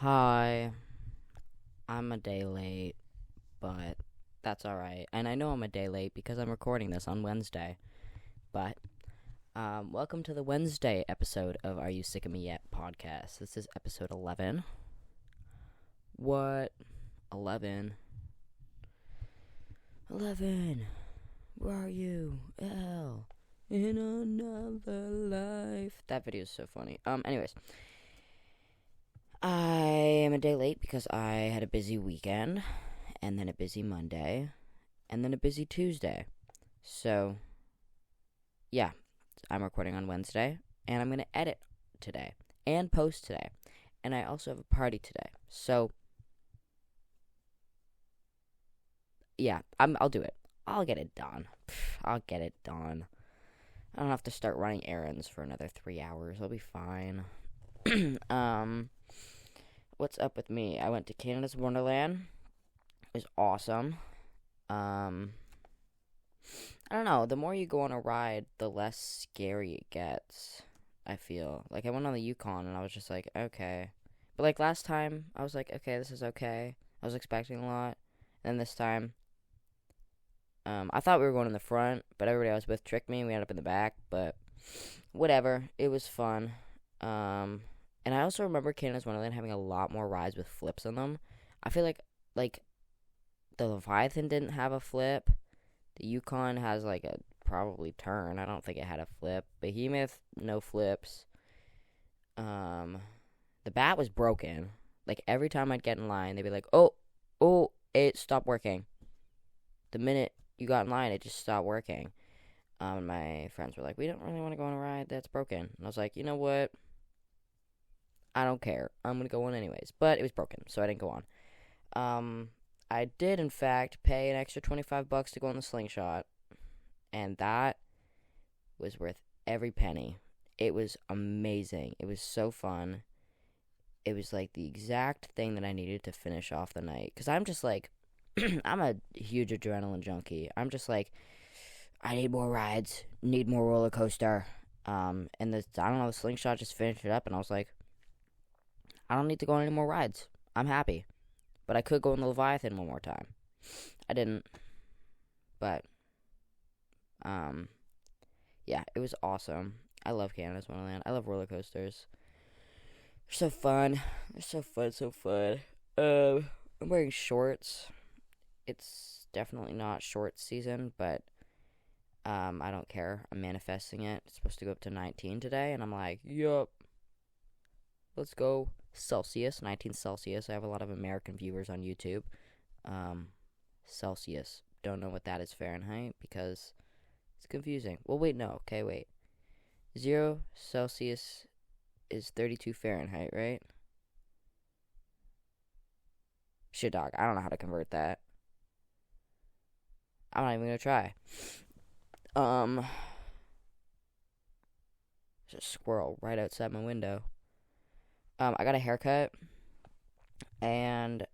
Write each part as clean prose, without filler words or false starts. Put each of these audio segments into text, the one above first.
Hi, I'm a day late, but that's alright. And I know I'm a day late because I'm recording this on Wednesday. But, welcome to the Wednesday episode of Are You Sick of Me Yet podcast. This is episode 11. What? 11? 11! Where are you? L. In another life. That video is so funny. Anyways. I am a day late because I had a busy weekend, and then a busy Monday, and then a busy Tuesday. So, yeah, I'm recording on Wednesday, and I'm going to edit today, and post today, and I also have a party today. So, yeah, I'll do it. I'll get it done. I'll get it done. I don't have to start running errands for another 3 hours. I'll be fine. um, what's up with me? I went to Canada's Wonderland. It was awesome. I don't know. The more you go on a ride, the less scary it gets. I feel like I went on the Yukon and I was just like, okay. But like last time, I was like, okay, this is okay. I was expecting a lot. And then this time, I thought we were going in the front, but everybody I was with tricked me. We ended up in the back, but whatever. It was fun. And I also remember Canada's Wonderland having a lot more rides with flips in them. I feel like the Leviathan didn't have a flip. The Yukon has like a probably turn. I don't think it had a flip. Behemoth, no flips. Um, the bat was broken. Like every time I'd get in line, they'd be like, "Oh, it stopped working." The minute you got in line, it just stopped working. My friends were like, "We don't really want to go on a ride that's broken." And I was like, "You know what? I don't care. I'm gonna go on anyways." But it was broken, so I didn't go on. I did in fact pay an extra $25 to go on the slingshot, and that was worth every penny. It was amazing. It was so fun. It was like the exact thing that I needed to finish off the night. Because I'm just like, I'm a huge adrenaline junkie. I'm just like, I need more rides, need more roller coaster. And I don't know, the slingshot just finished it up, and I was like, I don't need to go on any more rides. I'm happy. But I could go on the Leviathan one more time. I didn't. But, um, yeah, it was awesome. I love Canada's Wonderland. I love roller coasters. They're so fun. They're so fun, so fun. I'm wearing shorts. It's definitely not short season, but I don't care. I'm manifesting it. It's supposed to go up to 19 today, and I'm like, yup. Let's go. Celsius, 19 Celsius. I have a lot of American viewers on YouTube. Um, Celsius. Don't know what that is Fahrenheit because it's confusing. Well, wait, no. Okay, wait. 0 Celsius is 32 Fahrenheit, right? Shit, dog. I don't know how to convert that. I'm not even gonna try. Um, there's a squirrel right outside my window. I got a haircut, and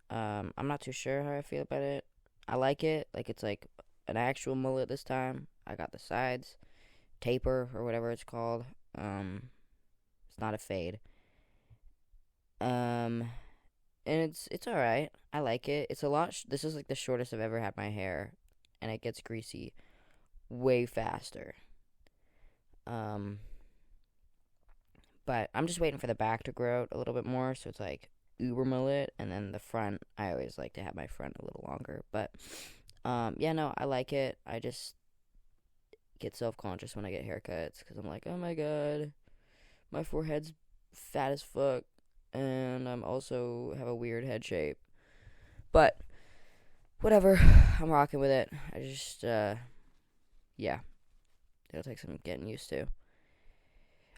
I'm not too sure how I feel about it. I like it. Like it's like an actual mullet this time. I got the sides, taper or whatever it's called. It's not a fade. Um, and it's all right. I like it. It's a lot. This is like the shortest I've ever had my hair, and it gets greasy way faster. Um, but I'm just waiting for the back to grow out a little bit more, so it's like uber mullet, and then the front. I always like to have my front a little longer, but yeah, no, I like it. I just get self conscious when I get haircuts because I'm like, oh my god, my forehead's fat as fuck, and I'm also have a weird head shape. But whatever, I'm rocking with it. I just yeah, it'll take some getting used to.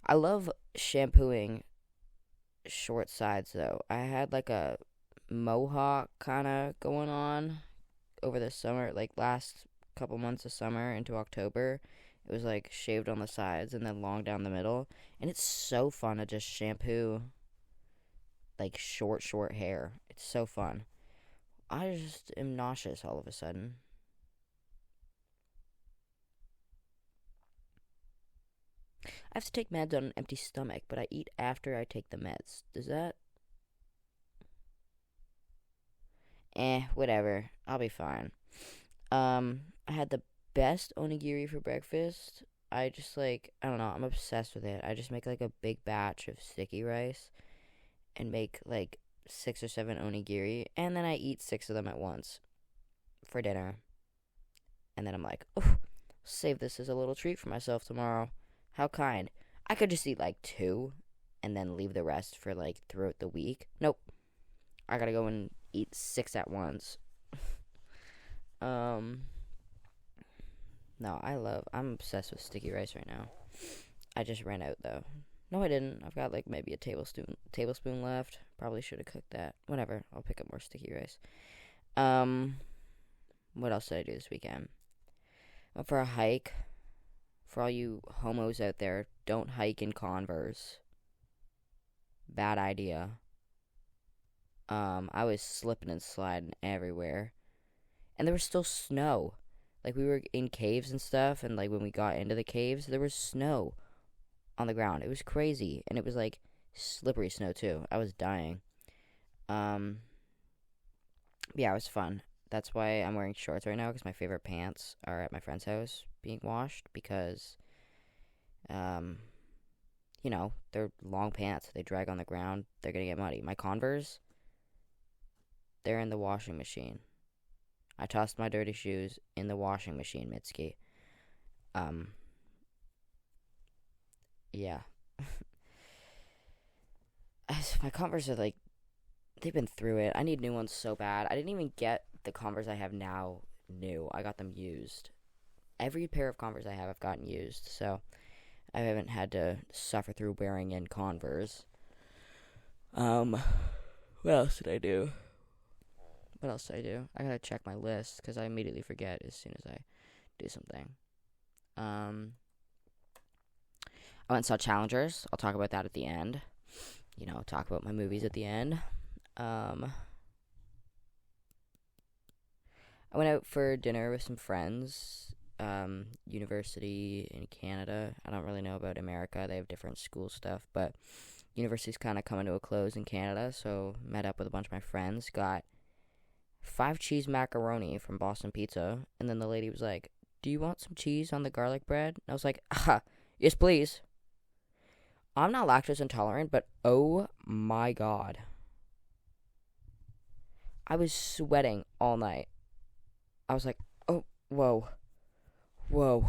I love shampooing short sides though. I had like a mohawk kind of going on over the summer, like last couple months of summer into October. It was like shaved on the sides and then long down the middle, and it's so fun to just shampoo like short hair. It's so fun. I just am nauseous all of a sudden. I have to take meds on an empty stomach, but I eat after I take the meds. Does that Whatever. I'll be fine. I had the best onigiri for breakfast. I just like, I don't know, I'm obsessed with it. I just make like a big batch of sticky rice and make like 6 or 7 onigiri, and then I eat 6 of them at once for dinner. And then I'm like, oh, save this as a little treat for myself tomorrow. How kind. I could just eat like 2 and then leave the rest for like throughout the week. Nope. I gotta go and eat 6 at once. Um, no, I'm obsessed with sticky rice right now. I just ran out though. No, I didn't. I've got like maybe a tablespoon left. Probably should have cooked that. Whatever. I'll pick up more sticky rice. Um, what else did I do this weekend? Went for a hike. For all you homos out there, don't hike in Converse. Bad idea. I was slipping and sliding everywhere. And there was still snow. Like, we were in caves and stuff, and, like, when we got into the caves, there was snow on the ground. It was crazy. And it was, like, slippery snow, too. I was dying. Yeah, it was fun. That's why I'm wearing shorts right now, because my favorite pants are at my friend's house being washed, because, they're long pants. They drag on the ground. They're going to get muddy. My Converse, they're in the washing machine. I tossed my dirty shoes in the washing machine, Mitski. Yeah. My Converse are like, they've been through it. I need new ones so bad. I didn't even get the Converse I have now new. I got them used. Every pair of Converse I have, I've gotten used. So I haven't had to suffer through wearing in Converse. What else did I do? I gotta check my list because I immediately forget as soon as I do something. I went and saw Challengers. I'll talk about that at the end. Talk about my movies at the end. I went out for dinner with some friends. University in Canada. I don't really know about America. They have different school stuff, but university's kind of coming to a close in Canada, so met up with a bunch of my friends. Got 5 cheese macaroni from Boston Pizza, and then the lady was like, "Do you want some cheese on the garlic bread?" And I was like, yes, please. I'm not lactose intolerant, but oh my god. I was sweating all night. I was like, oh, whoa,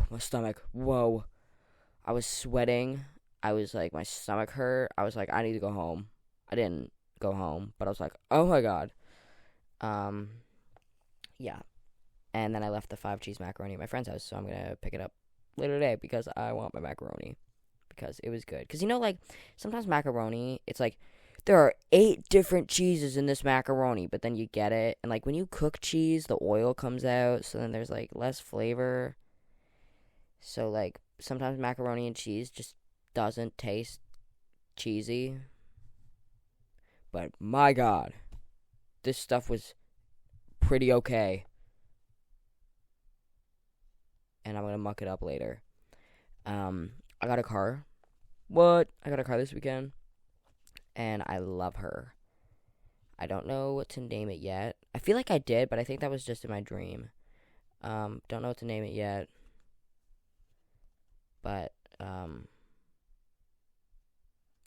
my stomach, whoa. I was sweating. I was like, my stomach hurt. I was like, I need to go home. I didn't go home, but I was like, oh my god. Yeah. And then I left the 5 cheese macaroni at my friend's house, so I'm gonna pick it up later today because I want my macaroni. Because it was good. Because, like, sometimes macaroni, it's like, there are 8 different cheeses in this macaroni, but then you get it. And, like, when you cook cheese, the oil comes out, so then there's, like, less flavor. So, like, sometimes macaroni and cheese just doesn't taste cheesy. But, my God, this stuff was pretty okay. And I'm going to muck it up later. I got a car. What? I got a car this weekend. And I love her. I don't know what to name it yet. I feel like I did, but I think that was just in my dream. Don't know what to name it yet. But,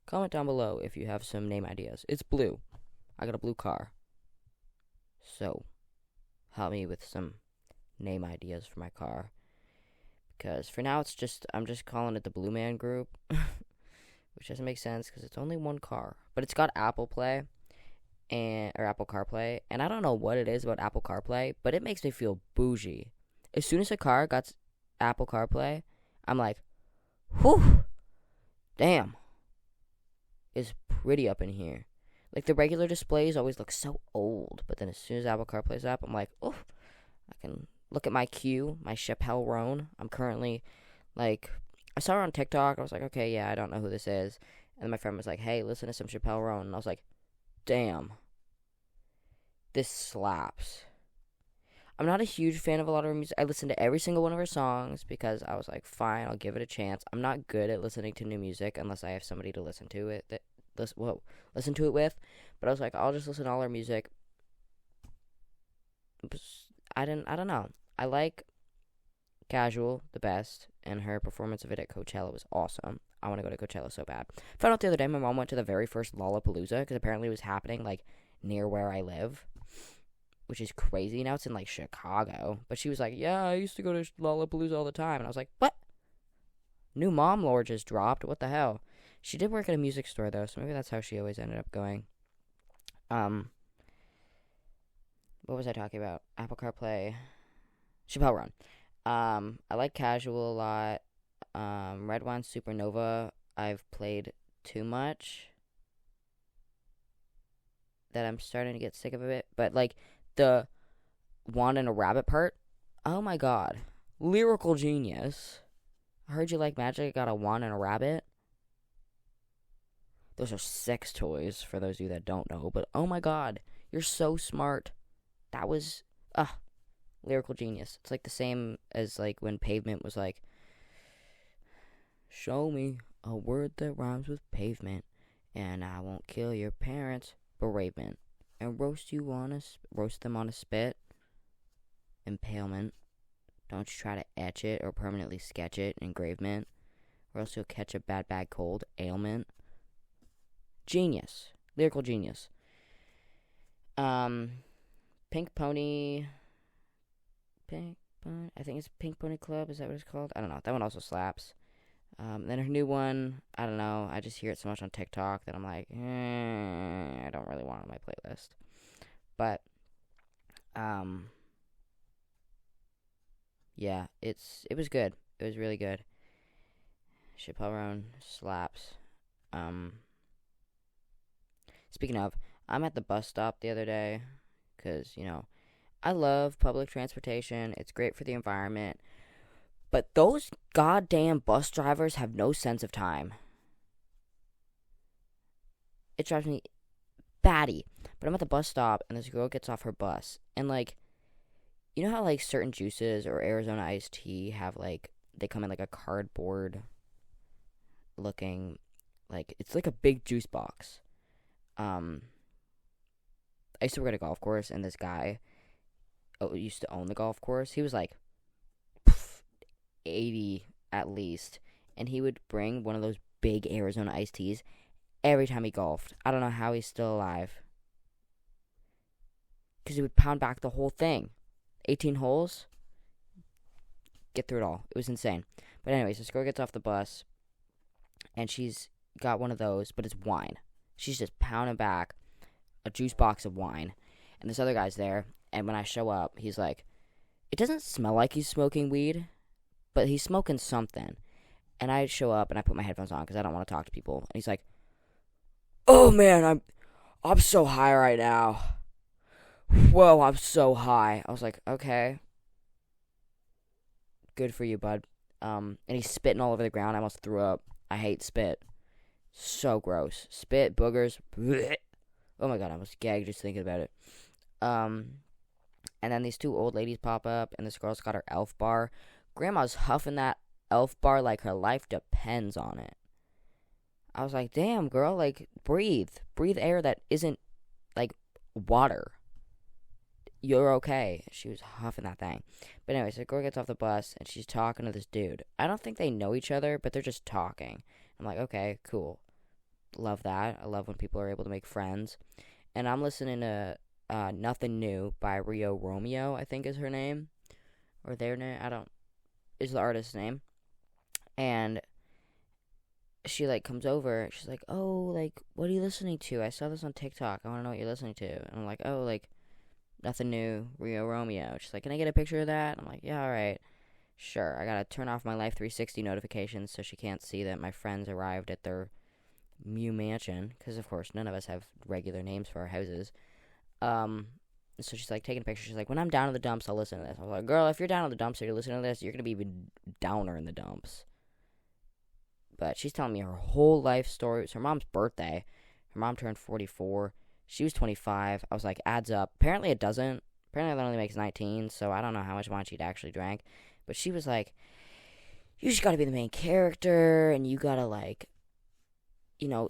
comment down below if you have some name ideas. It's blue. I got a blue car. So, help me with some name ideas for my car. Because for now, I'm just calling it the Blue Man Group. Which doesn't make sense because it's only one car. But it's got Apple Play or Apple CarPlay. And I don't know what it is about Apple CarPlay, but it makes me feel bougie. As soon as a car got Apple CarPlay, I'm like, whew, damn. It's pretty up in here. Like, the regular displays always look so old. But then as soon as Apple CarPlay's up, I'm like, oh, I can look at my queue, my Chappelle Roan. I'm currently, like, I saw her on TikTok. I was like, okay, yeah, I don't know who this is. And then my friend was like, hey, listen to some Chappelle Roan. And I was like, damn. This slaps. I'm not a huge fan of a lot of her music. I listened to every single one of her songs because I was like, fine, I'll give it a chance. I'm not good at listening to new music unless I have somebody to listen to it with. But I was like, I'll just listen to all her music. I don't know. I like Casual the best, and her performance of it at Coachella was awesome. I want to go to Coachella so bad. Found out the other day my mom went to the very first Lollapalooza because apparently it was happening like near where I live, which is crazy. Now it's in like Chicago, but she was like, "Yeah, I used to go to Lollapalooza all the time," and I was like, "What? New mom lore just dropped? What the hell?" She did work at a music store though, so maybe that's how she always ended up going. Um, what was I talking about? Apple CarPlay, Chappelle Run. I like Casual a lot. Red Wine Supernova, I've played too much that I'm starting to get sick of it. But like the wand and a rabbit part, oh my god, lyrical genius. I heard you like magic. Got a wand and a rabbit. Those are sex toys for those of you that don't know. But oh my god, you're so smart. That was lyrical genius. It's like the same as like when Pavement was like, show me a word that rhymes with pavement, and I won't kill your parents. Bereavement. And roast them on a spit. Impalement. Don't you try to etch it or permanently sketch it. Engravement. Or else you'll catch a bad cold. Ailment. Genius. Lyrical genius. Pink Pony. I think it's Pink Pony Club. Is that what it's called? I don't know. That one also slaps. Then her new one, I don't know. I just hear it so much on TikTok that I'm like, I don't really want it on my playlist. But, yeah, it was good. It was really good. Chappelle Roan slaps. Speaking of, I'm at the bus stop the other day because, I love public transportation. It's great for the environment. But those goddamn bus drivers have no sense of time. It drives me batty. But I'm at the bus stop and this girl gets off her bus. And like, you know how like certain juices or Arizona iced tea have like, they come in like a cardboard looking, like, it's like a big juice box. I used to work at a golf course and this guy used to own the golf course. He was like 80 at least, and he would bring one of those big Arizona iced teas every time he golfed. I don't know how he's still alive, because he would pound back the whole thing. 18 holes, get through it all. It was insane. But anyways, this girl gets off the bus and she's got one of those, but it's wine. She's just pounding back a juice box of wine, and this other guy's there, and when I show up, he's like, it doesn't smell like he's smoking weed, but he's smoking something. And I show up and I put my headphones on because I don't want to talk to people. And he's like, "Oh man, I'm so high right now. Whoa, I'm so high." I was like, "Okay, good for you, bud." And he's spitting all over the ground. I almost threw up. I hate spit. So gross. Spit, boogers. Bleh. Oh my god, I almost gagged just thinking about it. And then these two old ladies pop up, and this girl's got her Elf bar. Grandma's huffing that Elf bar like her life depends on it. I was like, damn, girl, like, breathe. Breathe air that isn't, like, water. You're okay. She was huffing that thing. But anyway, so the girl gets off the bus, and she's talking to this dude. I don't think they know each other, but they're just talking. I'm like, okay, cool. Love that. I love when people are able to make friends. And I'm listening to Nothing New by Rio Romeo, I think is her name. Or their name. Is the artist's name. And she like comes over. She's like, "Oh, like, what are you listening to? I saw this on TikTok. I want to know what you're listening to." And I'm like, "Oh, like, Nothing New, Rio Romeo." She's like, "Can I get a picture of that?" And I'm like, "Yeah, all right, sure." I gotta turn off my Life 360 notifications so she can't see that my friends arrived at their Mew mansion, because of course none of us have regular names for our houses. So she's like taking a picture. She's like, "When I'm down in the dumps, I'll listen to this." I was like, "Girl, if you're down in the dumps and you're listening to this, you're gonna be even downer in the dumps." But she's telling me her whole life story. It was her mom's birthday. Her mom turned 44. She was 25. I was like, adds up. Apparently it doesn't. Apparently it only makes 19, so I don't know how much wine she'd actually drank. But she was like, you just gotta be the main character, and you gotta, like,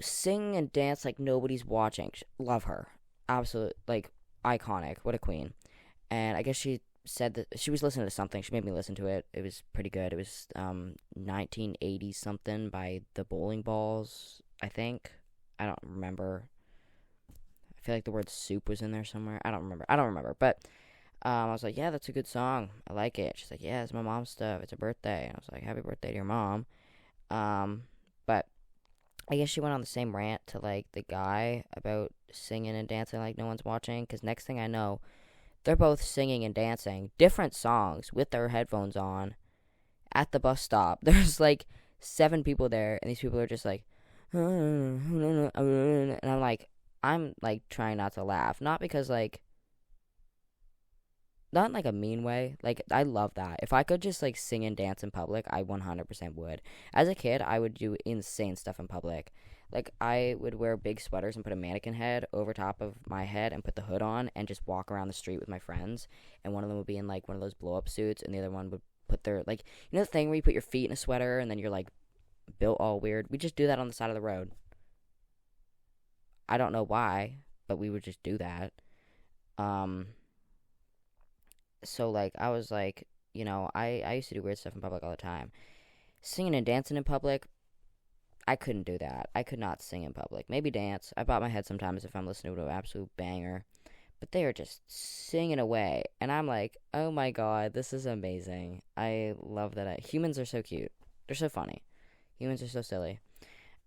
sing and dance like nobody's watching. Love her. Absolute, like, iconic. What a queen. And I guess she said that she was listening to something. She made me listen to it. It was pretty good. It was 1980 something by the Bowling Balls, I think. I don't remember. I feel like the word soup was in there somewhere. I don't remember. But I was like, yeah, that's a good song. I like it. She's like, yeah, it's my mom's stuff. It's her birthday. And I was like, happy birthday to your mom. But I guess she went on the same rant to like the guy about singing and dancing like no one's watching. Because next thing I know, they're both singing and dancing different songs with their headphones on at the bus stop. There's like 7 people there, and these people are just like, and I'm like trying not to laugh, not because like, not in like a mean way. Like I love that. If I could just like sing and dance in public, I 100% would. As a kid, I would do insane stuff in public. Like I would wear big sweaters and put a mannequin head over top of my head and put the hood on and just walk around the street with my friends. And one of them would be in like one of those blow up suits, and the other one would put their like, you know, the thing where you put your feet in a sweater and then you're like built all weird. We just do that on the side of the road. I don't know why, but we would just do that. Um, so like I was like, you know, I used to do weird stuff in public all the time. Singing and dancing in public, I couldn't do that. I could not sing in public. Maybe dance. I bob my head sometimes if I'm listening to an absolute banger. But they are just singing away. And I'm like, oh my god, this is amazing. I love that. Humans are so cute. They're so funny. Humans are so silly.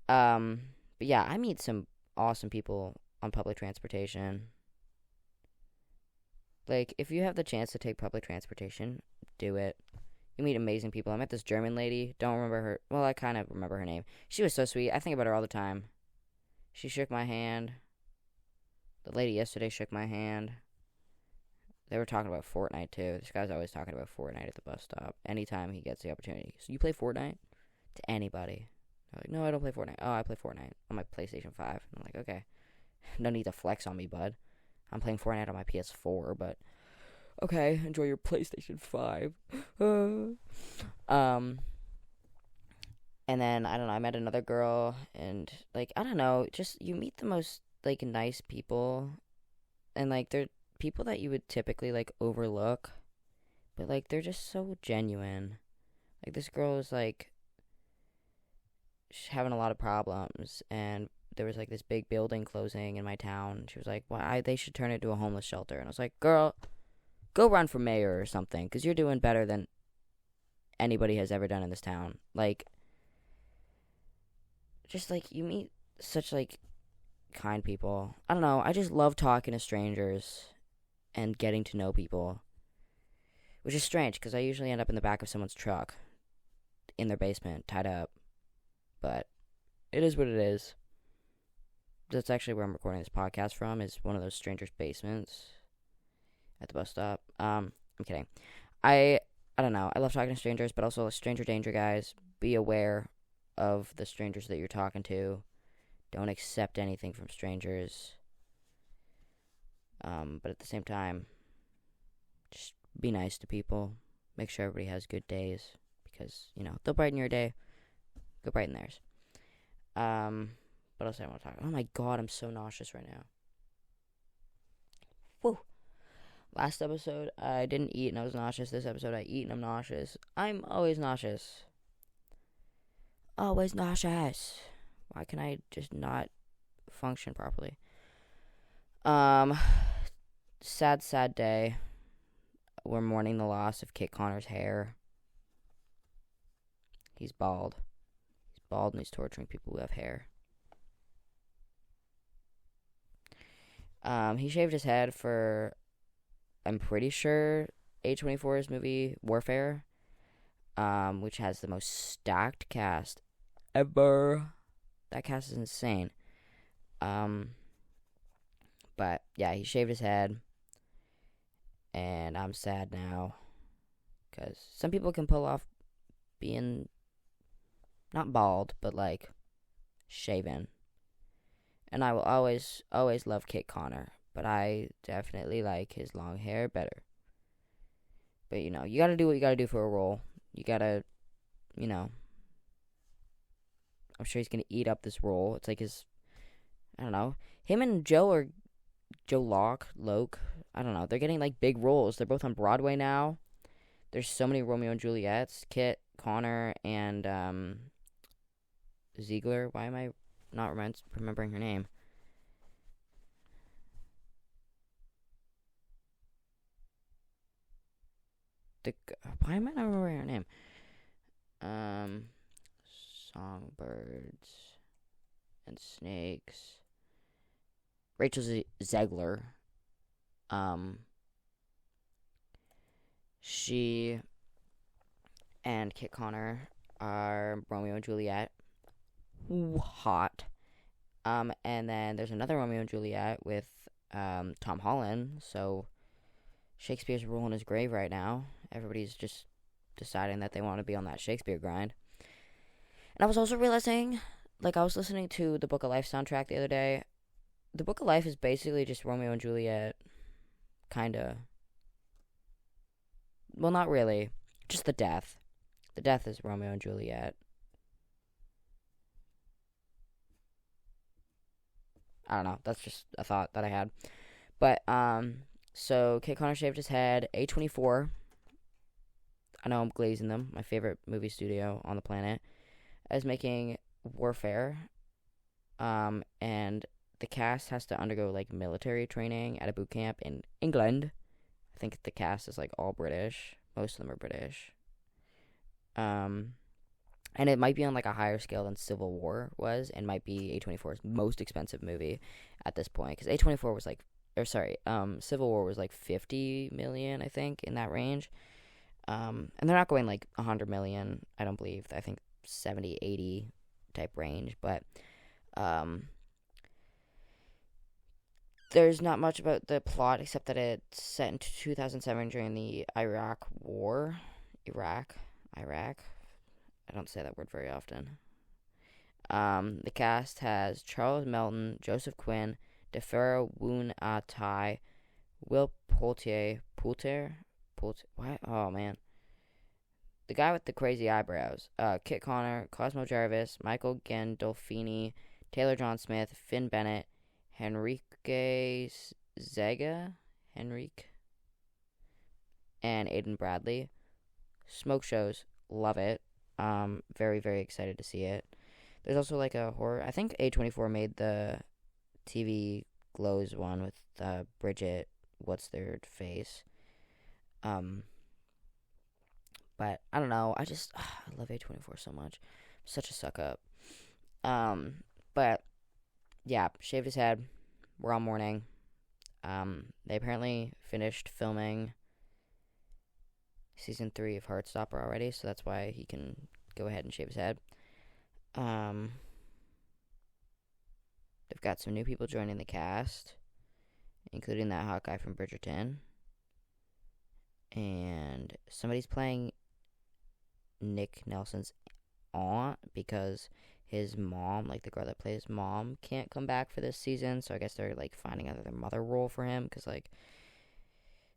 Um, but yeah, I meet some awesome people on public transportation. Like, if you have the chance to take public transportation, do it. You meet amazing people. I met this German lady. Don't remember her. Well, I kind of remember her name. She was so sweet. I think about her all the time. She shook my hand. The lady yesterday shook my hand. They were talking about Fortnite, too. This guy's always talking about Fortnite at the bus stop. Anytime he gets the opportunity. So, you play Fortnite? To anybody. They're like, no, I don't play Fortnite. Oh, I play Fortnite on my PlayStation 5. I'm like, okay. No need to flex on me, bud. I'm playing Fortnite on my PS4, but okay, enjoy your PlayStation 5. Um, and then I don't know, I met another girl, and like I don't know, just you meet the most like nice people, and like they're people that you would typically like overlook, but like they're just so genuine. Like this girl was like having a lot of problems, and there was like this big building closing in my town. She was like, "Why they should turn it into a homeless shelter?" And I was like, "Girl, go run for mayor or something, because you're doing better than anybody has ever done in this town." Like, just like you meet such like kind people. I don't know. I just love talking to strangers and getting to know people, which is strange because I usually end up in the back of someone's truck in their basement, tied up. But it is what it is. That's actually where I'm recording this podcast from. Is one of those strangers' basements at the bus stop. I'm kidding. I don't know. I love talking to strangers, but also stranger danger, guys. Be aware of the strangers that you're talking to. Don't accept anything from strangers. But at the same time, just be nice to people. Make sure everybody has good days because, you know, they'll brighten your day. Go brighten theirs. What else do I want to talk about? Oh my god, I'm so nauseous right now. Whoa. Last episode, I didn't eat and I was nauseous. This episode, I eat and I'm nauseous. I'm always nauseous. Always nauseous. Why can I just not function properly? Sad day. We're mourning the loss of Kit Connor's hair. He's bald. He's bald and he's torturing people who have hair. He shaved his head for, I'm pretty sure, A24's movie Warfare, which has the most stacked cast ever. That cast is insane. But yeah, he shaved his head, and I'm sad now, because some people can pull off being not bald, but like shaven. And I will always love Kit Connor, but I definitely like his long hair better. But you know, you gotta do what you gotta do for a role. You gotta, you know, I'm sure he's gonna eat up this role. It's like his, I don't know, him and Joe Loke, I don't know. They're getting like big roles. They're both on Broadway now. There's so many Romeo and Juliets. Kit, Connor, and Ziegler. Why am I not remembering her name? The why am I not remembering her name? Um, Songbirds and Snakes. Rachel Zegler. Um, she and Kit Connor are Romeo and Juliet. Ooh, hot. And then there's another Romeo and Juliet with Tom Holland. So Shakespeare's ruling his grave right now. Everybody's just deciding that they want to be on that Shakespeare grind. And I was also realizing, like, I was listening to the Book of Life soundtrack the other day. The Book of Life is basically just Romeo and Juliet, kinda. Well, not really. Just the death. The death is Romeo and Juliet. I don't know. That's just a thought that I had. But so Kit Connor shaved his head. A24. I know I'm glazing them. My favorite movie studio on the planet is making Warfare. And the cast has to undergo like military training at a boot camp in England. I think the cast is like all British. Most of them are British. And it might be on like a higher scale than Civil War was, and might be A24's most expensive movie at this point. Because A24 was like, or sorry, Civil War was like 50 million, I think, in that range. And they're not going like 100 million, I don't believe. I think 70, 80 type range. But there's not much about the plot except that it's set in 2007 during the Iraq War. Iraq. I don't say that word very often. The cast has Charles Melton, Joseph Quinn, DeFero Woon-Ah-Tai, Will Poulter. What? Oh man, the guy with the crazy eyebrows. Kit Connor, Cosmo Jarvis, Michael Gandolfini, Taylor John Smith, Finn Bennett, Henrique Zega, and Aidan Bradley. Smoke shows, love it. Very, very excited to see it. There's also like a horror. I think A24 made the TV Glows one with Bridget. What's their face? But I don't know. I love A24 so much. I'm such a suck up. But yeah, shaved his head. We're on morning. They apparently finished filming season 3 of Heartstopper already, so that's why he can go ahead and shave his head. They've got some new people joining the cast, including that hot guy from Bridgerton. And somebody's playing Nick Nelson's aunt because his mom, like the girl that plays mom, can't come back for this season. So I guess they're like finding another mother role for him because like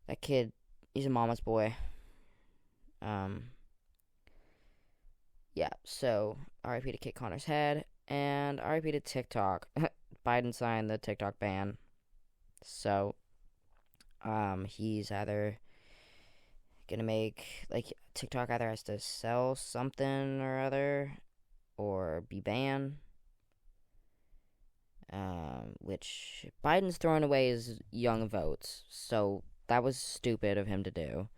that kid, he's a mama's boy. Yeah, so RIP to Kit Connor's head, and RIP to TikTok. Biden signed the TikTok ban. So, he's either gonna make, like, TikTok either has to sell something or other, or be banned. Which Biden's throwing away his young votes, so that was stupid of him to do.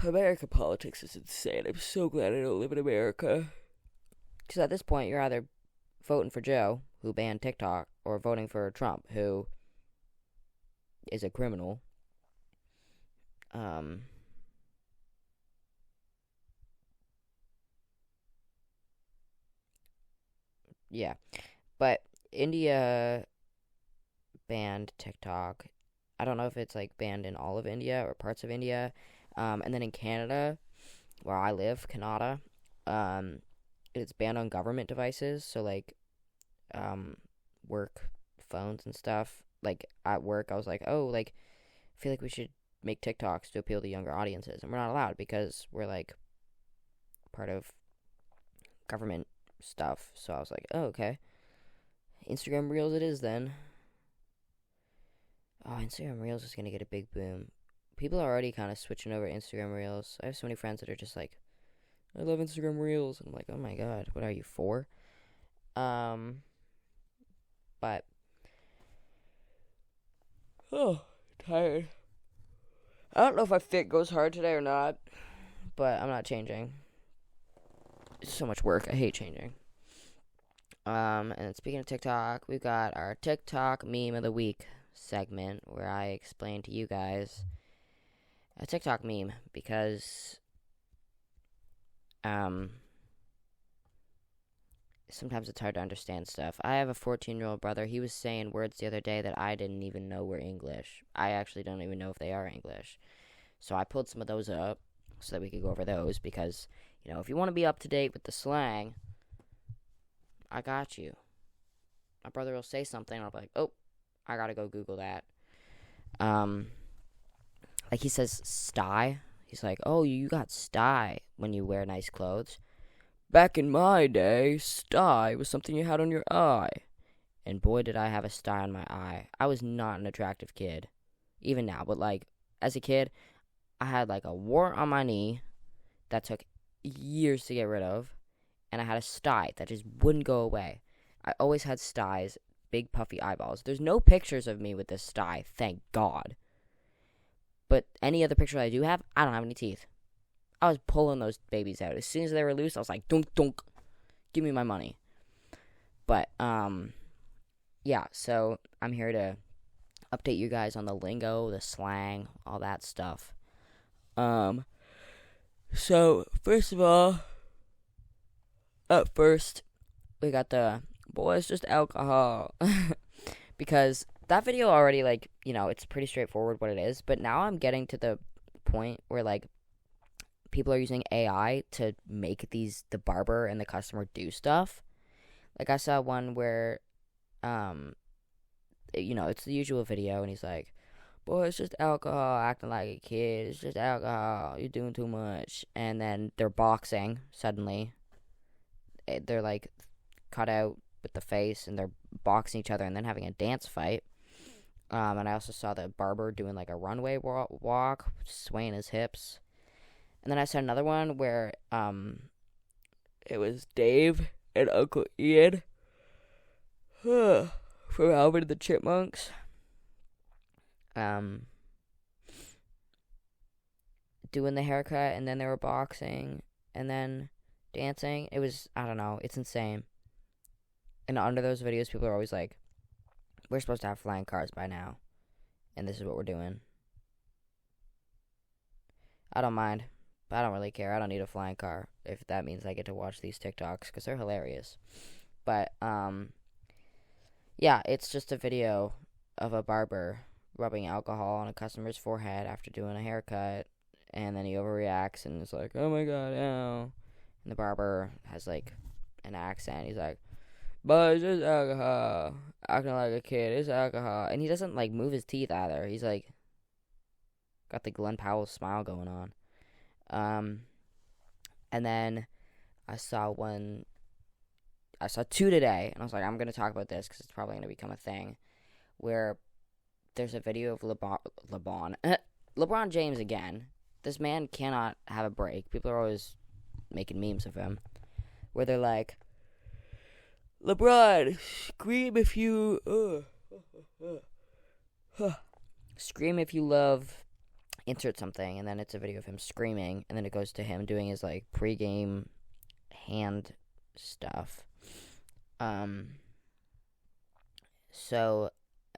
American politics is insane. I'm so glad I don't live in America. Because at this point, you're either voting for Joe, who banned TikTok, or voting for Trump, who is a criminal. Yeah. But India banned TikTok. I don't know if it's like banned in all of India or parts of India. And then in Canada, where I live, Canada, it's banned on government devices. So like, work phones and stuff. Like at work, I was like, oh, like, I feel like we should make TikToks to appeal to younger audiences, and we're not allowed because we're like part of government stuff. So I was like, oh, okay. Instagram Reels it is then. Oh, Instagram Reels is gonna get a big boom. People are already kind of switching over to Instagram Reels. I have so many friends that are just like, I love Instagram Reels. And I'm like, oh my god, what are you, 4? But, oh, tired. I don't know if my fit goes hard today or not, but I'm not changing. It's so much work. I hate changing. And speaking of TikTok, we've got our TikTok meme of the week segment where I explain to you guys a TikTok meme because sometimes it's hard to understand stuff. I have a 14-year-old brother. He was saying words the other day that I didn't even know were English. I actually don't even know if they are English. So I pulled some of those up so that we could go over those because, you know, if you want to be up to date with the slang, I got you. My brother will say something, and I'll be like, oh, I gotta go Google that. Like he says sty. He's like, oh, you got sty when you wear nice clothes. Back in my day, sty was something you had on your eye. And boy, did I have a sty on my eye. I was not an attractive kid. Even now, but like, as a kid, I had like a wart on my knee that took years to get rid of. And I had a sty that just wouldn't go away. I always had styes, big puffy eyeballs. There's no pictures of me with this sty, thank God. But any other picture I do have, I don't have any teeth. I was pulling those babies out. As soon as they were loose, I was like, dunk, dunk, give me my money. But, yeah, so I'm here to update you guys on the lingo, the slang, all that stuff. So, first of all, up first, we got the, boy, it's just alcohol. Because that video already, like, you know, it's pretty straightforward what it is. But now I'm getting to the point where, like, people are using AI to make the barber and the customer do stuff. Like, I saw one where, you know, it's the usual video, and he's like, boy, it's just alcohol, acting like a kid. It's just alcohol. You're doing too much. And then they're boxing, suddenly. They're, like, cut out with the face, and they're boxing each other and then having a dance fight. And I also saw the barber doing, like, a runway walk, swaying his hips. And then I saw another one where, it was Dave and Uncle Ian from Alvin and the Chipmunks. Doing the haircut, and then they were boxing, and then dancing. It was, I don't know, it's insane. And under those videos, people are always like, we're supposed to have flying cars by now, and this is what we're doing. I don't mind. I don't really care. I don't need a flying car if that means I get to watch these TikToks because they're hilarious. But, yeah, it's just a video of a barber rubbing alcohol on a customer's forehead after doing a haircut, and then he overreacts and is like, oh my god, ow. And the barber has, like, an accent. He's like, but it's just alcohol. Acting like a kid. It's alcohol. And he doesn't, like, move his teeth either. He's, like, got the Glenn Powell smile going on. And then I saw two today, and I was like, I'm going to talk about this because it's probably going to become a thing, where there's a video of LeBron James again. This man cannot have a break. People are always making memes of him, where they're like, LeBron, scream if you, scream if you love, insert something, and then it's a video of him screaming, and then it goes to him doing his, like, pregame hand stuff. So,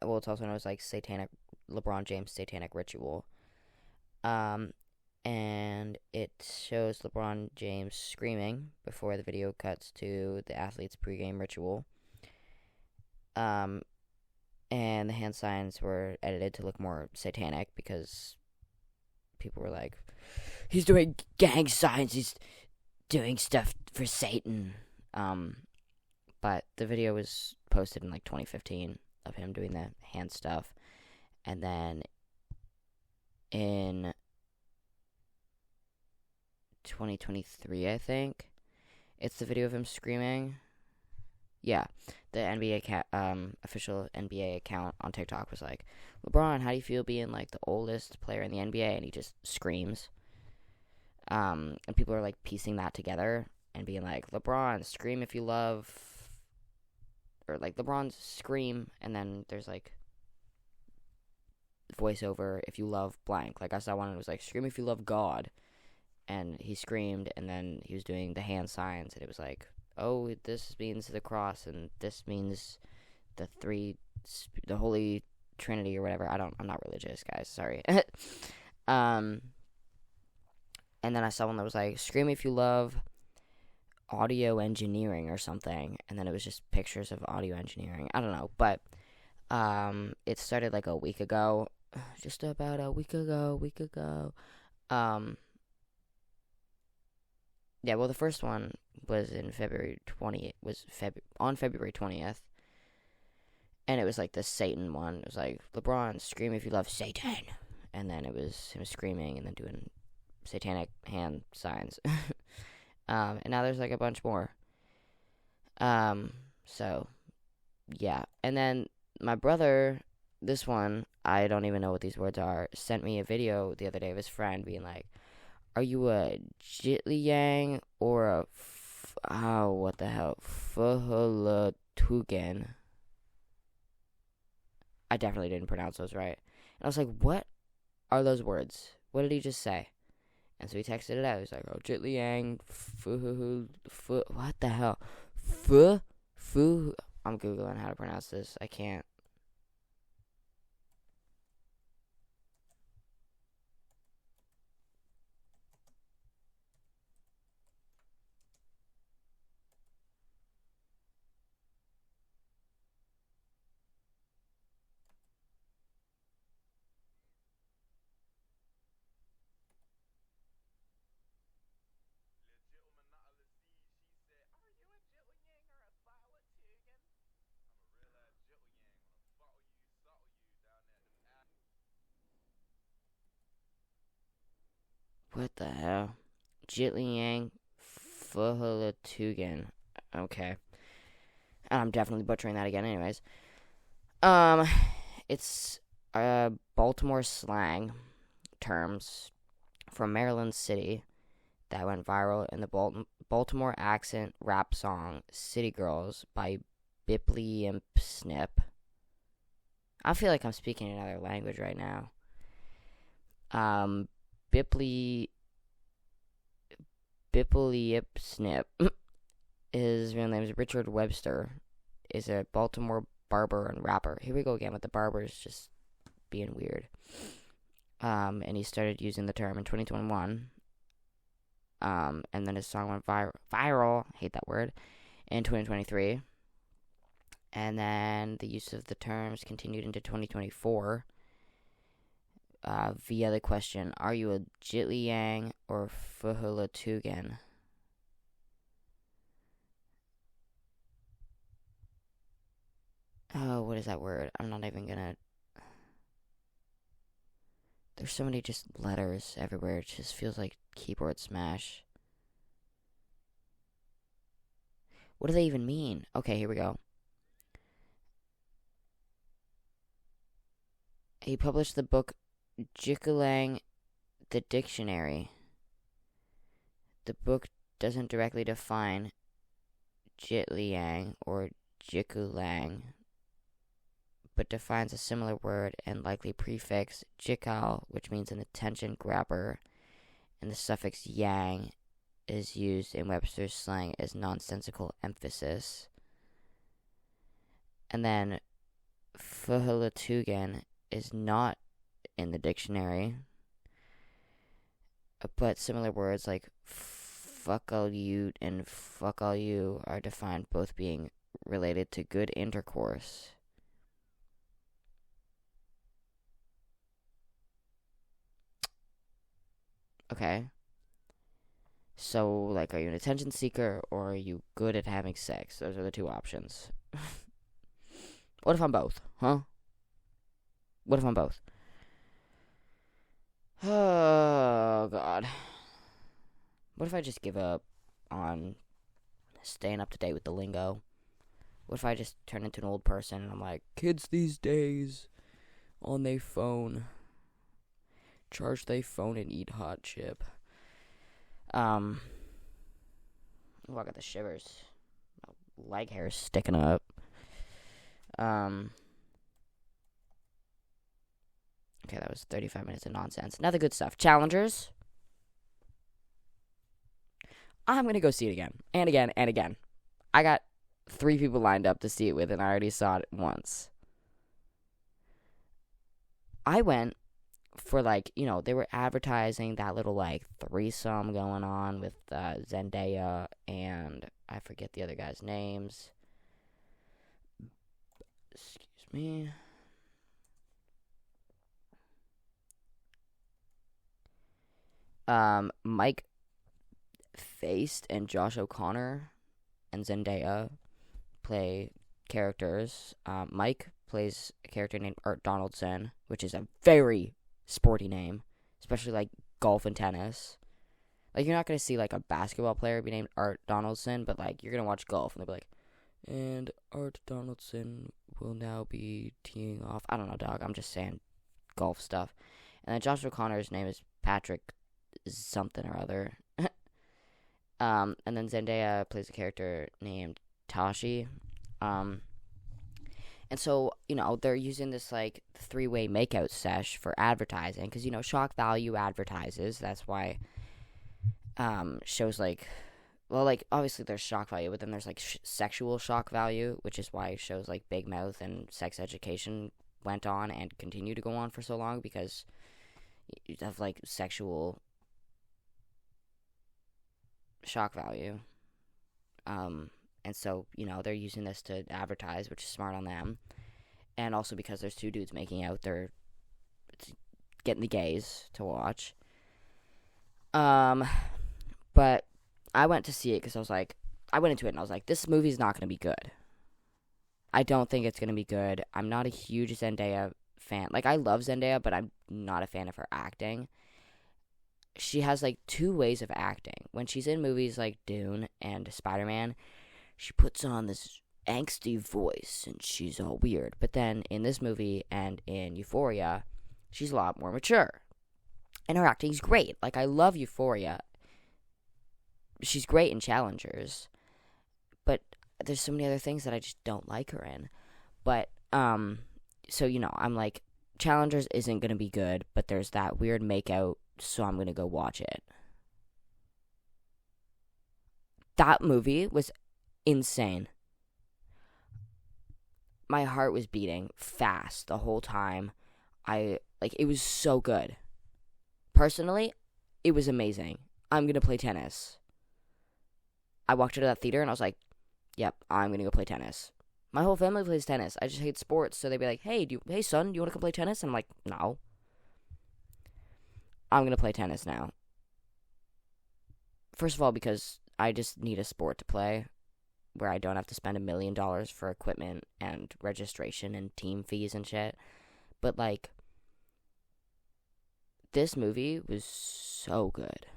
well, it's also known as, like, LeBron James satanic ritual. And it shows LeBron James screaming before the video cuts to the athlete's pregame ritual. And the hand signs were edited to look more satanic because people were like, he's doing gang signs, he's doing stuff for Satan. But the video was posted in, like, 2015 of him doing the hand stuff. And then in 2023, I think, it's the video of him screaming. Yeah, the official NBA account on TikTok was like, LeBron, how do you feel being like the oldest player in the NBA? And he just screams. And people are like piecing that together and being like, LeBron, scream if you love, or like LeBron scream, and then there's like voiceover if you love blank. Like I saw one, it was like, scream if you love God, and he screamed, and then he was doing the hand signs, and it was like, oh, this means the cross, and this means the Holy Trinity or whatever. I'm not religious, guys. Sorry. And then I saw one that was like, scream if you love audio engineering or something, and then it was just pictures of audio engineering. I don't know, but it started like a week ago, just about a week ago. Yeah, well, the first one was in February 20th, on February 20th, and it was like the Satan one. It was like, LeBron, scream if you love Satan, and then it was him screaming and then doing satanic hand signs. And now there's like a bunch more. So yeah, and then my brother, this one, I don't even know what these words are, sent me a video the other day of his friend being like, are you a Jitliyang or a what the hell, Fuhalatugan? I definitely didn't pronounce those right. And I was like, what are those words? What did he just say? And so he texted it out. He's like, oh, Jitliyang, what the hell? I'm Googling how to pronounce this. I can't. What the hell? Jitliyang Fuhalatugan. Okay. I'm definitely butchering that again anyways. It's Baltimore slang terms from Maryland City that went viral in the Baltimore accent rap song City Girls by Bipley and Snip. I feel like I'm speaking another language right now. Bipley Snip. His real name is Richard Webster. Is a Baltimore barber and rapper. Here we go again with the barbers just being weird. And he started using the term in 2021. And then his song went viral. Hate that word. In 2023. And then the use of the terms continued into 2024. Via the question, are you a Jitliyang or Fuhalatugan? Oh, what is that word? I'm not even gonna. There's so many just letters everywhere. It just feels like keyboard smash. What do they even mean? Okay, here we go. He published the book Jikulang, the Dictionary. The book doesn't directly define Jitliyang or Jikulang, but defines a similar word and likely prefix jikal, which means an attention grabber, and the suffix yang is used in Webster's slang as nonsensical emphasis. And then Fuhalatugan is not in the dictionary, but similar words like fuck all you and fuck all you are defined both being related to good intercourse. Okay. So, like, are you an attention seeker or are you good at having sex? Those are the two options. What if I'm both? Huh? What if I'm both? Oh, God. What if I just give up on staying up to date with the lingo? What if I just turn into an old person and I'm like, kids these days on their phone, charge their phone and eat hot chip. Oh, I got the shivers. My leg hair is sticking up. Okay, that was 35 minutes of nonsense. Now the good stuff. Challengers. I'm going to go see it again. And again, and again. I got 3 people lined up to see it with, and I already saw it once. I went for, like, you know, they were advertising that little, like, threesome going on with Zendaya and I forget the other guys' names. Excuse me. Mike Faist and Josh O'Connor and Zendaya play characters. Mike plays a character named Art Donaldson, which is a very sporty name, especially like golf and tennis. Like, you're not gonna see like a basketball player be named Art Donaldson, but like you're gonna watch golf and they'll be like, and Art Donaldson will now be teeing off. I don't know, dog. I'm just saying golf stuff. And then Josh O'Connor's name is Patrick something or other. And then Zendaya plays a character named Tashi. And so, you know, they're using this, like, 3-way makeout sesh for advertising. Because, you know, shock value advertises. That's why shows like... Well, like, obviously there's shock value, but then there's, like, sexual shock value, which is why shows like Big Mouth and Sex Education went on and continue to go on for so long. Because you have, like, sexual shock value. And so, you know, they're using this to advertise, which is smart on them. And also because there's 2 dudes making out, they're getting the gays to watch. But I went to see it because I was like, I went into it and I was like, this movie's not going to be good. I don't think it's going to be good. I'm not a huge Zendaya fan. Like, I love Zendaya, but I'm not a fan of her acting. She has, like, 2 ways of acting. When she's in movies like Dune and Spider-Man, she puts on this angsty voice and she's all weird. But then in this movie and in Euphoria, she's a lot more mature. And her acting's great. Like, I love Euphoria. She's great in Challengers. But there's so many other things that I just don't like her in. But, so, you know, I'm like, Challengers isn't going to be good, but there's that weird makeout, so I'm going to go watch it. That movie was insane. My heart was beating fast the whole time. It was so good. Personally, it was amazing. I'm going to play tennis. I walked into that theater and I was like, yep, I'm going to go play tennis. My whole family plays tennis. I just hate sports, so they'd be like, hey son, do you want to come play tennis? And I'm like, no. I'm going to play tennis now. First of all, because I just need a sport to play where I don't have to spend $1 million for equipment and registration and team fees and shit. But, like, this movie was so good.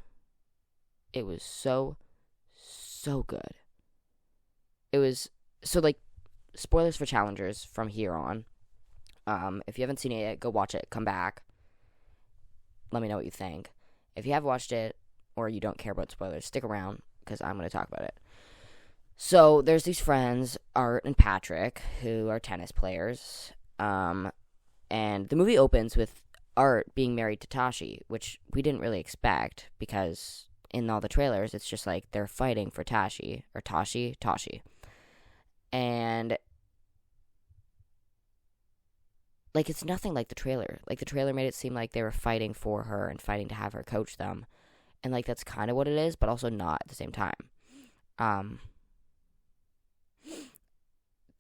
It was so good. It was, so, like, spoilers for Challengers from here on. If you haven't seen it yet, go watch it. Come back. Let me know what you think. If you have watched it, or you don't care about spoilers, stick around, because I'm going to talk about it. So, there's these friends, Art and Patrick, who are tennis players. And the movie opens with Art being married to Tashi, which we didn't really expect, because in all the trailers, it's just like they're fighting for Tashi. And, like, it's nothing like the trailer. Like, the trailer made it seem like they were fighting for her and fighting to have her coach them. And, like, that's kind of what it is, but also not at the same time.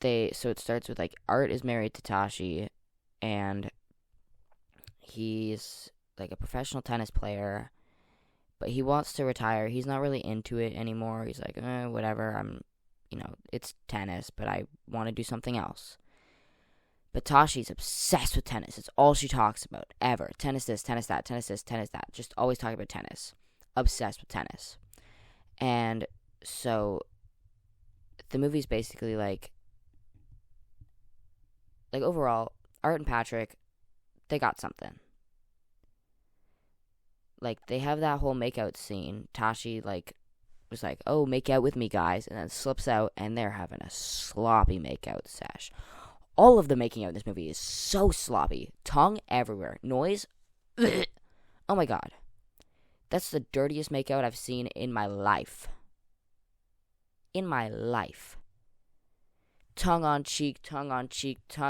So it starts with, like, Art is married to Tashi, and he's, like, a professional tennis player, but he wants to retire. He's not really into it anymore. He's like, whatever, it's tennis, but I want to do something else. But Tashi's obsessed with tennis. It's all she talks about, ever. Tennis this, tennis that, tennis this, tennis that. Just always talking about tennis. Obsessed with tennis. And so the movie's basically like like, overall, Art and Patrick, they got something. Like, they have that whole makeout scene. Tashi, like, was like, oh, make out with me, guys, and then slips out, and they're having a sloppy makeout sesh. All of the making out in this movie is so sloppy. Tongue everywhere. Noise. Oh my god. That's the dirtiest makeout I've seen in my life. In my life. Tongue on cheek,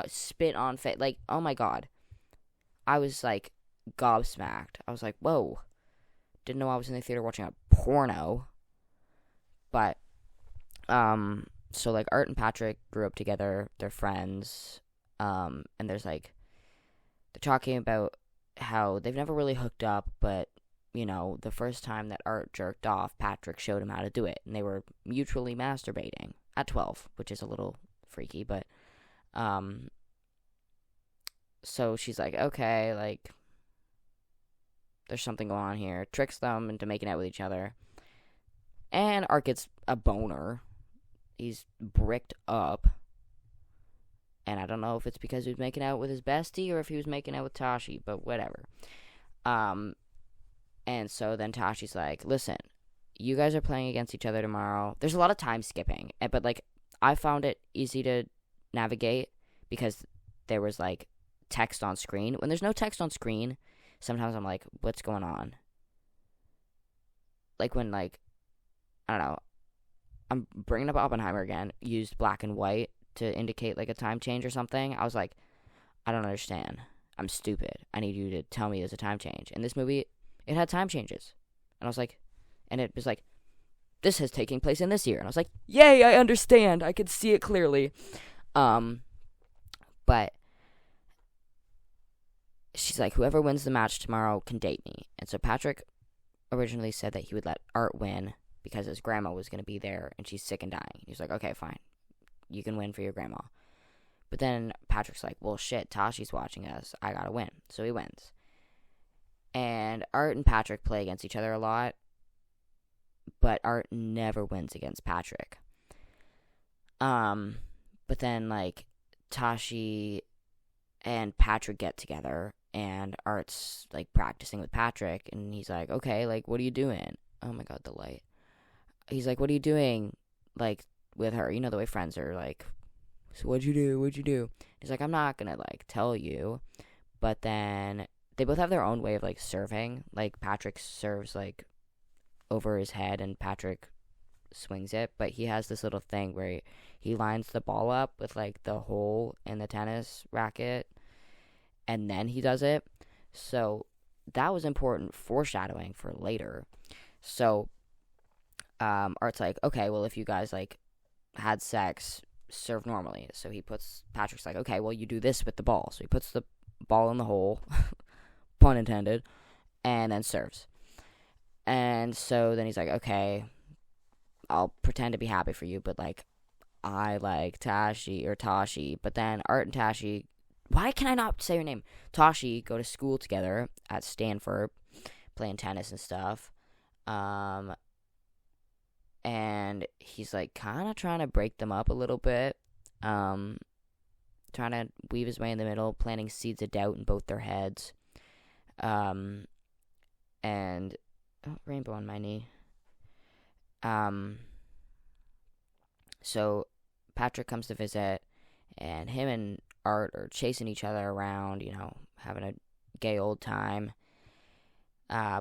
spit on face. Like, oh my god. I was like gobsmacked. I was like, whoa. Didn't know I was in the theater watching a porno. But, so like Art and Patrick grew up together. They're friends. And there's like, they're talking about how they've never really hooked up, but, you know, the first time that Art jerked off, Patrick showed him how to do it. And they were mutually masturbating at 12, which is a little freaky, but, so she's like, okay, like, there's something going on here. Tricks them into making out with each other. And Art gets a boner. He's bricked up. And I don't know if it's because he was making out with his bestie or if he was making out with Tashi, but whatever. And so then Tashi's like, listen, you guys are playing against each other tomorrow. There's a lot of time skipping, but, like, I found it easy to navigate because there was, like, text on screen. When there's no text on screen, sometimes I'm like, what's going on? Like, when, like, I don't know, I'm bringing up Oppenheimer again, used black and white to indicate, like, a time change or something. I was like, I don't understand. I'm stupid. I need you to tell me there's a time change. In this movie, it had time changes. And I was like, and it was like, this is taking place in this year. And I was like, yay, I understand. I could see it clearly. But she's like, whoever wins the match tomorrow can date me. And so Patrick originally said that he would let Art win because his grandma was going to be there and she's sick and dying. He was like, okay, fine. You can win for your grandma. But then Patrick's like, well, shit, Tashi's watching us. I gotta win. So he wins. And Art and Patrick play against each other a lot. But Art never wins against Patrick. But then, like, Tashi and Patrick get together. And Art's, like, practicing with Patrick. And he's like, okay, like, what are you doing? Oh, my God, the light. He's like, what are you doing, like, with her? You know the way friends are, like, so what'd you do? He's like, I'm not gonna, like, tell you. But then they both have their own way of, like, serving. Like, Patrick serves, like, over his head and Patrick swings it. But he has this little thing where he lines the ball up with, like, the hole in the tennis racket. And then he does it. So that was important foreshadowing for later. So Art's like, okay, well, if you guys, like, had sex, serve normally. So Patrick's like, okay, well, you do this with the ball. So he puts the ball in the hole, pun intended, and then serves. And so then he's like, okay, I'll pretend to be happy for you, but, like, I like Tashi. But then Art and Tashi, why can I not say her name? Tashi go to school together at Stanford, playing tennis and stuff. And he's, like, kind of trying to break them up a little bit. Trying to weave his way in the middle, planting seeds of doubt in both their heads. And rainbow on my knee. So Patrick comes to visit, and him and Art are chasing each other around, you know, having a gay old time,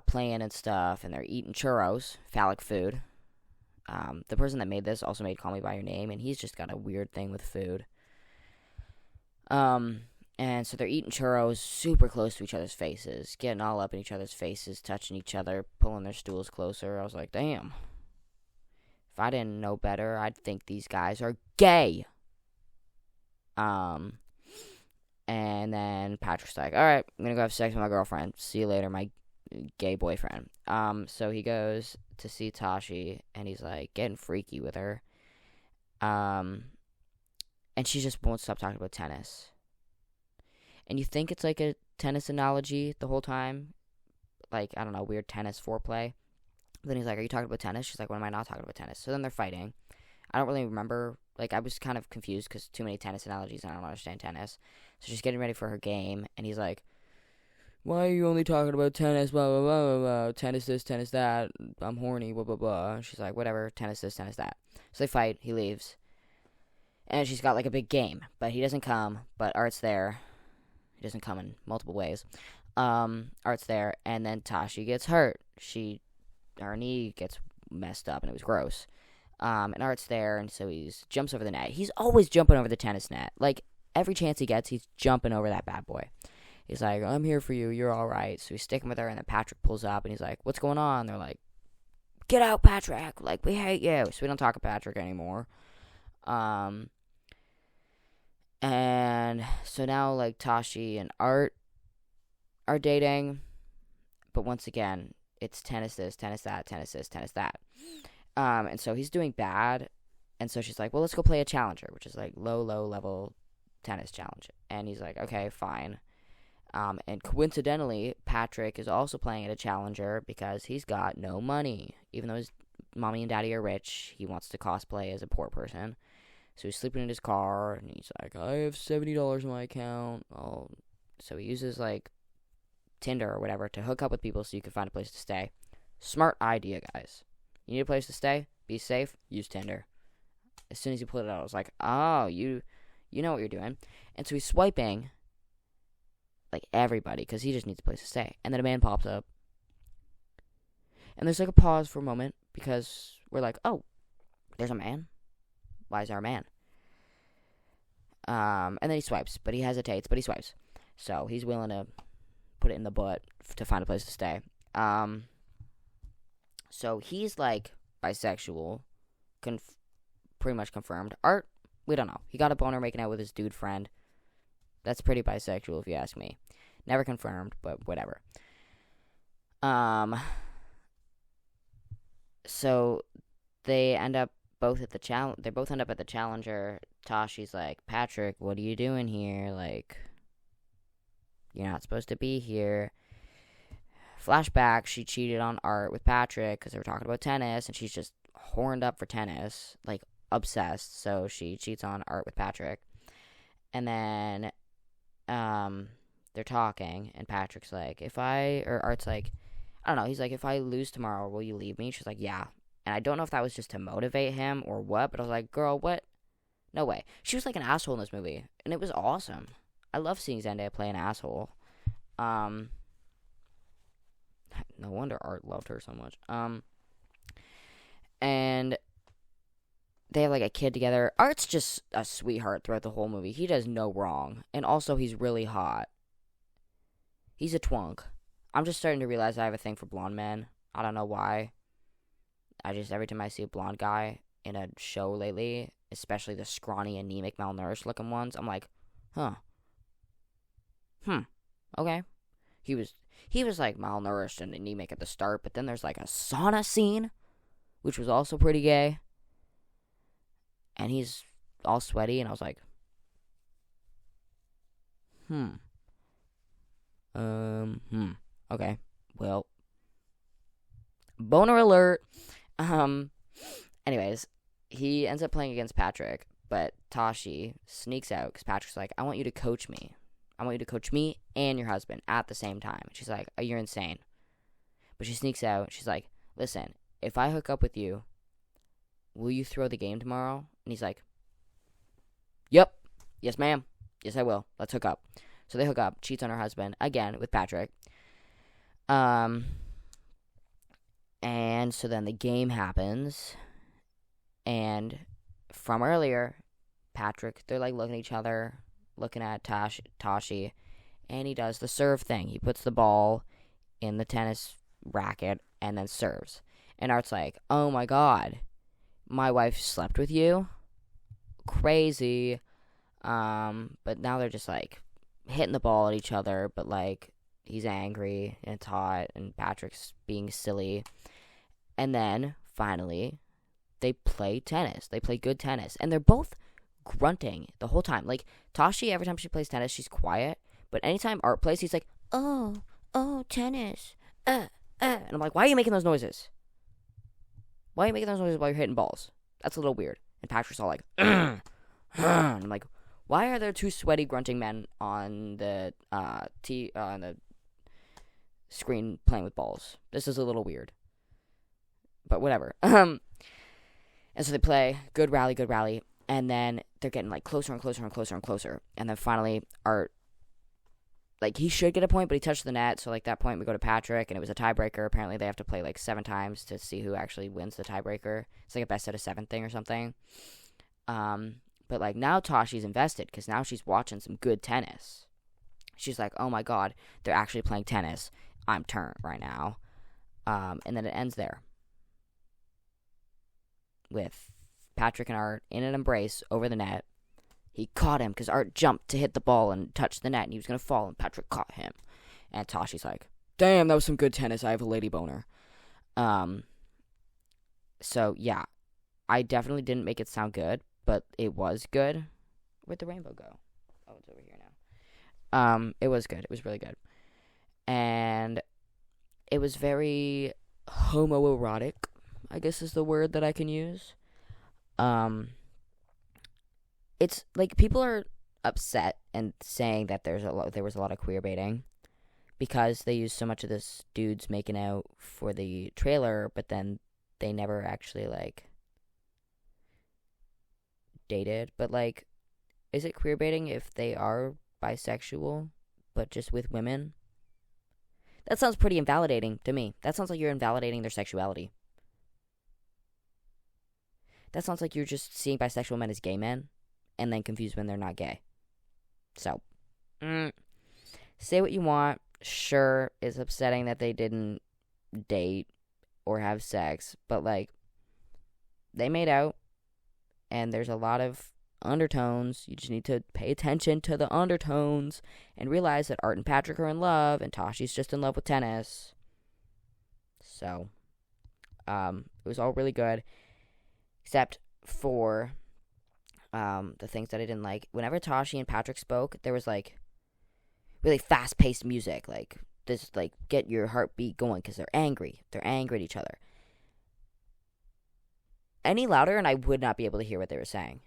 playing and stuff, and they're eating churros, phallic food. The person that made this also made Call Me By Your Name, and he's just got a weird thing with food. And so they're eating churros super close to each other's faces, getting all up in each other's faces, touching each other, pulling their stools closer. I was like, damn. If I didn't know better, I'd think these guys are gay. And then Patrick's like, alright, I'm gonna go have sex with my girlfriend. See you later, my gay boyfriend. So he goes to see Tashi, and he's, like, getting freaky with her. And she just won't stop talking about tennis. And you think it's, like, a tennis analogy the whole time. Like, I don't know, weird tennis foreplay. Then he's like, are you talking about tennis? She's like, when am I not talking about tennis? So then they're fighting. I don't really remember. Like, I was kind of confused because too many tennis analogies and I don't understand tennis. So she's getting ready for her game, and he's like, why are you only talking about tennis, blah, blah, blah, blah, blah, tennis this, tennis that, I'm horny, blah, blah, blah. And she's like, whatever, tennis this, tennis that. So they fight, he leaves. And she's got, like, a big game, but he doesn't come, but Art's there. He doesn't come in multiple ways. Art's there, and then Tashi gets hurt. Her knee gets messed up, and it was gross. And Art's there, and so he jumps over the net. He's always jumping over the tennis net. Like, every chance he gets, he's jumping over that bad boy. He's like, I'm here for you. You're all right. So he's sticking with her, and then Patrick pulls up, and he's like, what's going on? They're like, get out, Patrick. Like, we hate you. So we don't talk to Patrick anymore. And so now, like, Tashi and Art are dating. But once again, it's tennis this, tennis that, tennis this, tennis that. And so he's doing bad. And so she's like, well, let's go play a challenger, which is, like, low level tennis challenge. And he's like, okay, fine. And coincidentally, Patrick is also playing at a challenger because he's got no money. Even though his mommy and daddy are rich, he wants to cosplay as a poor person. So he's sleeping in his car, and he's like, I have $70 in my account. So he uses, like, Tinder or whatever to hook up with people so you can find a place to stay. Smart idea, guys. You need a place to stay? Be safe? Use Tinder. As soon as he pulled it out, I was like, oh, you know what you're doing. And so he's swiping, like, everybody, because he just needs a place to stay. And then a man pops up. And there's, like, a pause for a moment, because we're like, oh, there's a man? Why is there a man? And then he swipes, but he hesitates, but he swipes. So he's willing to put it in the butt to find a place to stay. So he's, like, bisexual, pretty much confirmed. Art, we don't know. He got a boner making out with his dude friend. That's pretty bisexual, if you ask me. Never confirmed, but whatever. So they end up both at the They both end up at the challenger. Tashi's like, Patrick, what are you doing here? Like, you're not supposed to be here. Flashback, she cheated on Art with Patrick because they were talking about tennis, and she's just horned up for tennis, like, obsessed. So she cheats on Art with Patrick. And then they're talking, and Patrick's like, Art's like, I don't know, he's like, if I lose tomorrow, will you leave me? She's like, yeah. And I don't know if that was just to motivate him or what, but I was like, girl, what? No way. She was like an asshole in this movie, and it was awesome. I love seeing Zendaya play an asshole. No wonder Art loved her so much. And they have, like, a kid together. Art's just a sweetheart throughout the whole movie. He does no wrong. And also, he's really hot. He's a twunk. I'm just starting to realize I have a thing for blonde men. I don't know why. Every time I see a blonde guy in a show lately, especially the scrawny, anemic, malnourished looking ones, I'm like, huh. Okay. He was, like, malnourished and anemic at the start, but then there's, like, a sauna scene, which was also pretty gay. And he's all sweaty, and I was like, okay, well, boner alert. Anyways, he ends up playing against Patrick, but Tashi sneaks out, because Patrick's like, I want you to coach me. I want you to coach me and your husband at the same time. She's like, oh, you're insane. But she sneaks out. She's like, listen, if I hook up with you, will you throw the game tomorrow? And he's like, yep. Yes, ma'am. Yes, I will. Let's hook up. So they hook up. Cheats on her husband, again, with Patrick. And so then the game happens. And from earlier, Patrick, they're, like, looking at each other, looking at Tashi, and he does the serve thing. He puts the ball in the tennis racket and then serves. And Art's like, oh my god, my wife slept with you? Crazy. But now they're just, like, hitting the ball at each other, but, like, he's angry and it's hot, and Patrick's being silly. And then, finally, they play tennis. They play good tennis. And they're both grunting the whole time. Like, Tashi, every time she plays tennis, she's quiet. But anytime Art plays, he's like, oh, tennis. And I'm like, why are you making those noises? Why are you making those noises while you're hitting balls? That's a little weird. And Patrick's all like, and I'm like, why are there two sweaty grunting men on the on the screen playing with balls? This is a little weird, but whatever. And so they play, good rally, and then they're getting like closer and closer and closer and closer, and then finally Art, like, he should get a point, but he touched the net, so like that point we go to Patrick, and it was a tiebreaker. Apparently they have to play like 7 times to see who actually wins the tiebreaker. It's like a best out of 7 thing or something. But like now Tashi's invested because now she's watching some good tennis. She's like, oh my god, they're actually playing tennis. I'm turned right now. And then it ends there with Patrick and Art in an embrace over the net. He caught him because Art jumped to hit the ball and touched the net, and he was going to fall, and Patrick caught him. And Tashi's like, damn, that was some good tennis. I have a lady boner. So, yeah. I definitely didn't make it sound good, but it was good. Where'd the rainbow go? Oh, it's over here now. It was good. It was really good. And it was very homoerotic, I guess is the word that I can use. It's like people are upset and saying that there was a lot of queer baiting because they used so much of this dudes making out for the trailer, but then they never actually like dated. But like, is it queer baiting if they are bisexual but just with women? That sounds pretty invalidating to me. That sounds like you're invalidating their sexuality. That sounds like you're just seeing bisexual men as gay men and then confused when they're not gay. So, say what you want. Sure, it's upsetting that they didn't date or have sex, but like, they made out, and there's a lot of undertones. You just need to pay attention to the undertones and realize that Art and Patrick are in love, and Tashi's just in love with tennis. So, it was all really good, except for the things that I didn't like. Whenever Tashi and Patrick spoke, there was like really fast-paced music, like this, like get your heartbeat going because they're angry. They're angry at each other. Any louder, and I would not be able to hear what they were saying.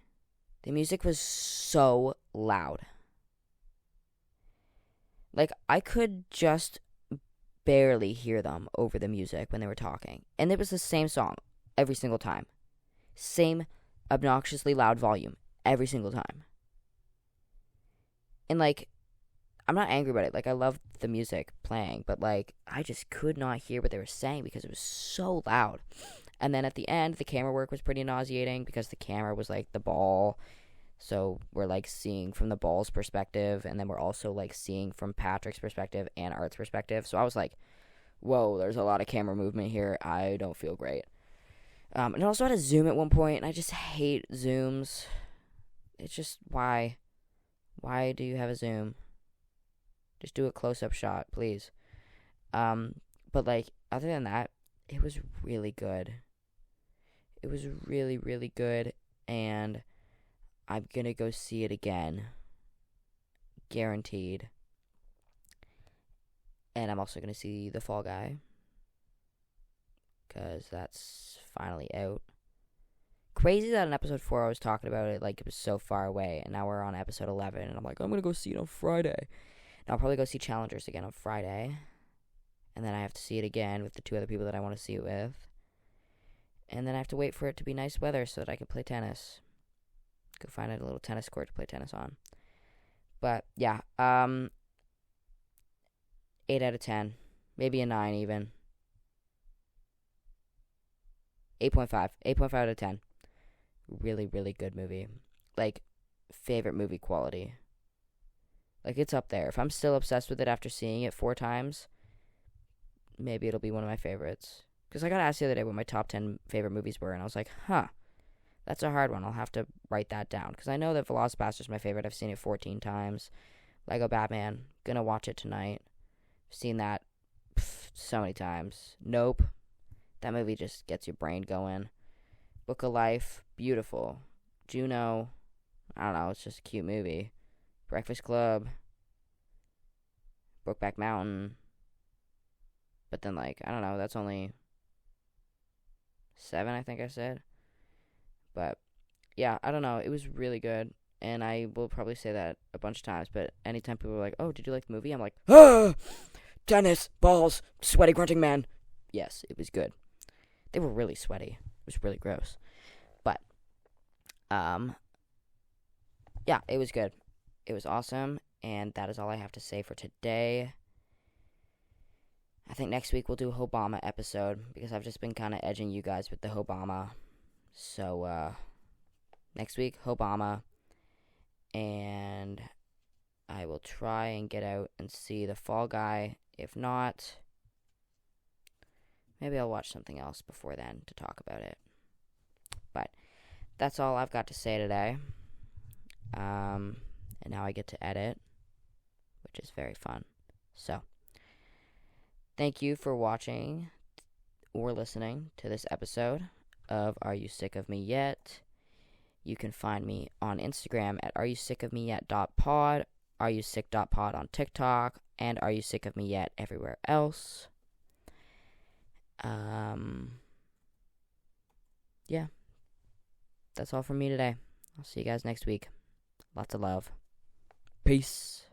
The music was so loud. Like, I could just barely hear them over the music when they were talking. And it was the same song every single time. Same obnoxiously loud volume every single time. And like, I'm not angry about it. Like, I loved the music playing, but like, I just could not hear what they were saying because it was so loud. And then at the end, the camera work was pretty nauseating because the camera was like the ball. So we're like seeing from the ball's perspective, and then we're also like seeing from Patrick's perspective and Art's perspective. So I was like, whoa, there's a lot of camera movement here. I don't feel great. And it also had a zoom at one point, and I just hate zooms. It's just, why? Why do you have a zoom? Just do a close-up shot, please. But like, other than that, it was really good. It was really, really good, and I'm gonna go see it again. Guaranteed. And I'm also gonna see The Fall Guy, because that's finally out. Crazy that in episode 4 I was talking about it like it was so far away, and now we're on episode 11, and I'm like, I'm gonna go see it on Friday. And I'll probably go see Challengers again on Friday, and then I have to see it again with the 2 other people that I want to see it with. And then I have to wait for it to be nice weather so that I can play tennis. Go find a little tennis court to play tennis on. But, yeah. 8 out of 10. Maybe a 9 even. 8.5. 8.5 out of 10. Really, really good movie. Like, favorite movie quality. Like, it's up there. If I'm still obsessed with it after seeing it 4 times, maybe it'll be one of my favorites. Because I got asked the other day what my top 10 favorite movies were, and I was like, that's a hard one. I'll have to write that down. Because I know that Velocipaster's my favorite. I've seen it 14 times. Lego Batman, gonna watch it tonight. Seen that so many times. Nope. That movie just gets your brain going. Book of Life, beautiful. Juno, I don't know, it's just a cute movie. Breakfast Club, Brokeback Mountain. But then, like, I don't know, that's only 7, I think I said. But yeah, I don't know. It was really good. And I will probably say that a bunch of times, but anytime people are like, "Oh, did you like the movie?" I'm like, "Ah, tennis, balls, sweaty grunting man." Yes, it was good. They were really sweaty. It was really gross. But um yeah, it was good. It was awesome, and that is all I have to say for today. I think next week we'll do a Obama episode because I've just been kind of edging you guys with the Obama. So next week Obama, and I will try and get out and see the Fall Guy. If not, maybe I'll watch something else before then to talk about it. But that's all I've got to say today. And now I get to edit, which is very fun. So, thank you for watching or listening to this episode of Are You Sick of Me Yet? You can find me on Instagram at areyousickofmeyet.pod, areyousick.pod on TikTok, and Are You Sick of Me Yet everywhere else. Yeah, that's all from me today. I'll see you guys next week. Lots of love. Peace.